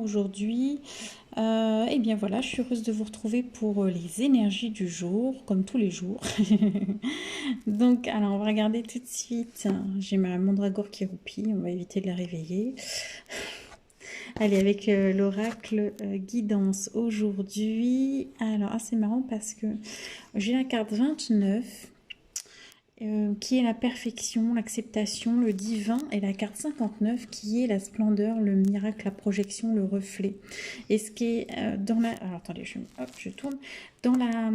aujourd'hui. Eh bien voilà, je suis heureuse de vous retrouver pour les énergies du jour, comme tous les jours. Donc, alors on va regarder tout de suite. J'ai ma mandragore qui roupille, on va éviter de la réveiller. Allez, avec l'oracle guidance aujourd'hui. Alors, c'est marrant parce que j'ai la carte 29. Qui est la perfection, l'acceptation, le divin, et la carte 59 qui est la splendeur, le miracle, la projection, le reflet. Et ce qui est dans la... Alors attendez, je tourne. Dans la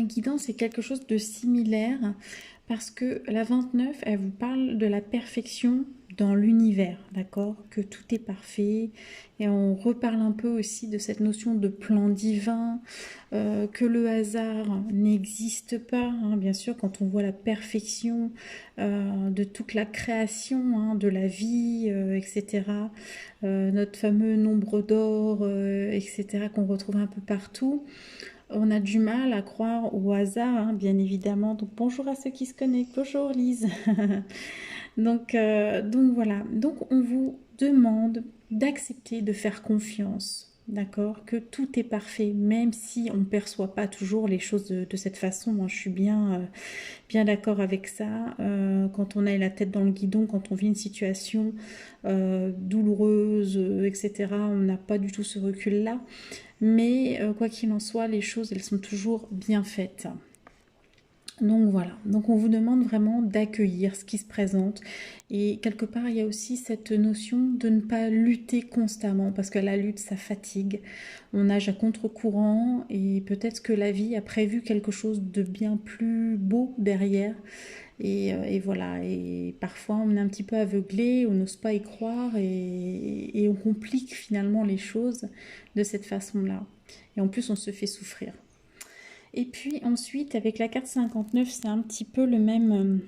guidance, c'est quelque chose de similaire parce que la 29, elle vous parle de la perfection dans l'univers, d'accord? Que tout est parfait. Et on reparle un peu aussi de cette notion de plan divin, que le hasard n'existe pas. Hein, bien sûr, quand on voit la perfection de toute la création, hein, de la vie, etc. Notre fameux nombre d'or, etc. qu'on retrouve un peu partout. On a du mal à croire au hasard, hein, bien évidemment. Donc bonjour à ceux qui se connectent. Bonjour Lise. donc voilà. Donc on vous demande d'accepter de faire confiance. D'accord, que tout est parfait, même si on ne perçoit pas toujours les choses de cette façon. Moi, je suis bien d'accord avec ça. Quand on a la tête dans le guidon, quand on vit une situation douloureuse, etc., on n'a pas du tout ce recul-là. Mais quoi qu'il en soit, les choses, elles sont toujours bien faites. Donc voilà, donc on vous demande vraiment d'accueillir ce qui se présente. Et quelque part, il y a aussi cette notion de ne pas lutter constamment, parce que la lutte, ça fatigue. On nage à contre-courant, et peut-être que la vie a prévu quelque chose de bien plus beau derrière. Et voilà, et parfois on est un petit peu aveuglé, on n'ose pas y croire, et on complique finalement les choses de cette façon-là. Et en plus, on se fait souffrir. Et puis ensuite, avec la carte 59, c'est un petit peu le même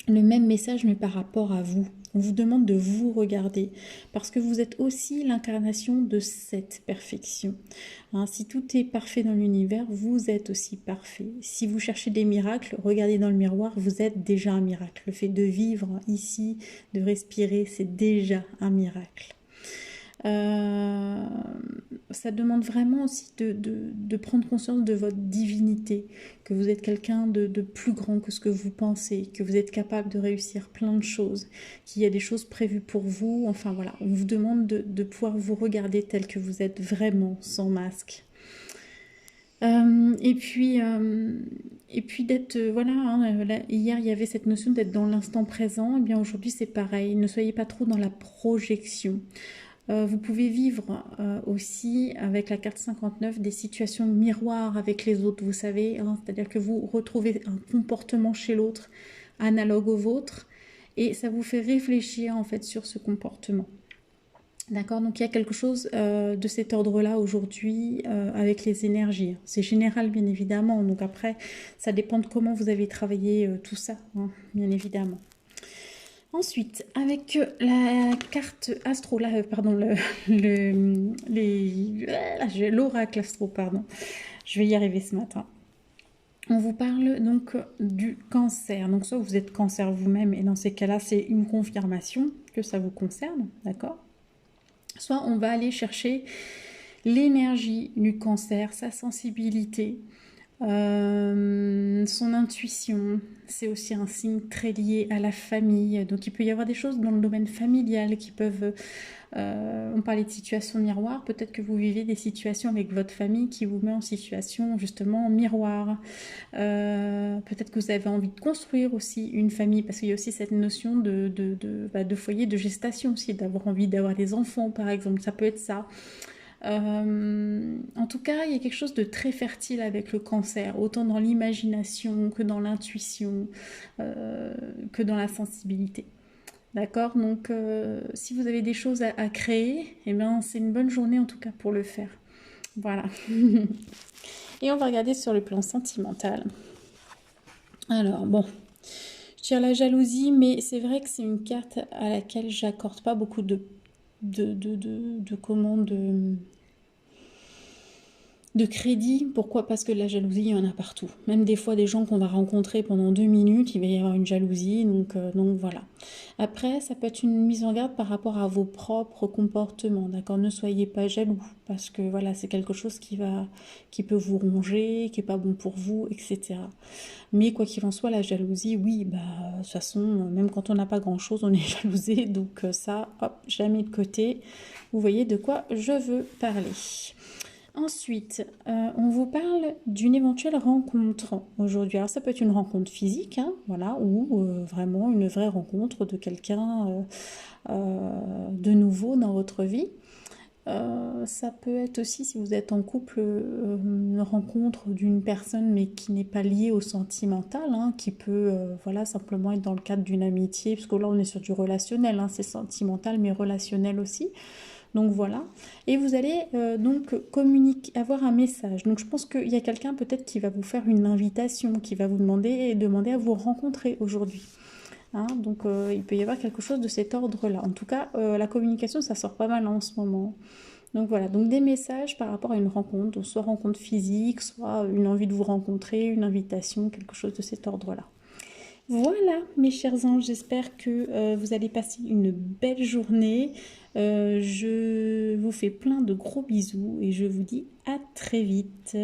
message, mais par rapport à vous. On vous demande de vous regarder, parce que vous êtes aussi l'incarnation de cette perfection. Hein, si tout est parfait dans l'univers, vous êtes aussi parfait. Si vous cherchez des miracles, regardez dans le miroir, vous êtes déjà un miracle. Le fait de vivre ici, de respirer, c'est déjà un miracle. Ça demande vraiment aussi de prendre conscience de votre divinité, que vous êtes quelqu'un de plus grand que ce que vous pensez, que vous êtes capable de réussir plein de choses, qu'il y a des choses prévues pour vous. Enfin voilà, on vous demande de pouvoir vous regarder tel que vous êtes vraiment, sans masque. Et puis d'être, voilà, hein, là, hier il y avait cette notion d'être dans l'instant présent, et bien aujourd'hui c'est pareil, ne soyez pas trop dans la projection. Vous pouvez vivre aussi avec la carte 59 des situations miroirs avec les autres, vous savez, hein, c'est-à-dire que vous retrouvez un comportement chez l'autre analogue au vôtre et ça vous fait réfléchir en fait sur ce comportement. D'accord, donc il y a quelque chose de cet ordre-là aujourd'hui avec les énergies. C'est général bien évidemment, donc après ça dépend de comment vous avez travaillé tout ça, hein, bien évidemment. Ensuite, avec la carte astro, pardon, l'oracle astro, pardon, je vais y arriver ce matin. On vous parle donc du cancer. Donc soit vous êtes cancer vous-même et dans ces cas-là, c'est une confirmation que ça vous concerne, d'accord? Soit on va aller chercher l'énergie du cancer, sa sensibilité, son intuition, c'est aussi un signe très lié à la famille. Donc il peut y avoir des choses dans le domaine familial qui peuvent... on parlait de situations miroirs, peut-être que vous vivez des situations avec votre famille qui vous met en situation justement miroir. Peut-être que vous avez envie de construire aussi une famille, parce qu'il y a aussi cette notion de foyer de gestation aussi, d'avoir envie d'avoir des enfants par exemple, ça peut être ça. En tout cas, il y a quelque chose de très fertile avec le cancer, autant dans l'imagination que dans l'intuition, que dans la sensibilité. D'accord? Donc, si vous avez des choses à créer, eh bien, c'est une bonne journée en tout cas pour le faire. Voilà. Et on va regarder sur le plan sentimental. Alors, bon, je tire la jalousie, mais c'est vrai que c'est une carte à laquelle j'accorde pas beaucoup de De crédit, pourquoi? Parce que la jalousie, il y en a partout. Même des fois, des gens qu'on va rencontrer pendant 2 minutes, il va y avoir une jalousie, donc voilà. Après, ça peut être une mise en garde par rapport à vos propres comportements, d'accord? Ne soyez pas jaloux, parce que voilà, c'est quelque chose qui peut vous ronger, qui est pas bon pour vous, etc. Mais quoi qu'il en soit, la jalousie, oui, bah, de toute façon, même quand on n'a pas grand-chose, on est jalousé, donc ça, hop, jamais de côté. Vous voyez de quoi je veux parler. Ensuite, on vous parle d'une éventuelle rencontre aujourd'hui. Alors ça peut être une rencontre physique, hein, voilà, ou vraiment une vraie rencontre de quelqu'un de nouveau dans votre vie. Ça peut être aussi, si vous êtes en couple, une rencontre d'une personne mais qui n'est pas liée au sentimental, hein, qui peut voilà, simplement être dans le cadre d'une amitié, parce que là on est sur du relationnel, hein, c'est sentimental mais relationnel aussi. Donc voilà. Et vous allez donc communiquer, avoir un message. Donc je pense qu'il y a quelqu'un peut-être qui va vous faire une invitation, qui va vous demander à vous rencontrer aujourd'hui. Hein, donc il peut y avoir quelque chose de cet ordre-là. En tout cas, la communication, ça sort pas mal en ce moment. Donc voilà, donc des messages par rapport à une rencontre, donc soit rencontre physique, soit une envie de vous rencontrer, une invitation, quelque chose de cet ordre-là. Voilà, mes chers anges, j'espère que vous allez passer une belle journée. Je vous fais plein de gros bisous et je vous dis à très vite.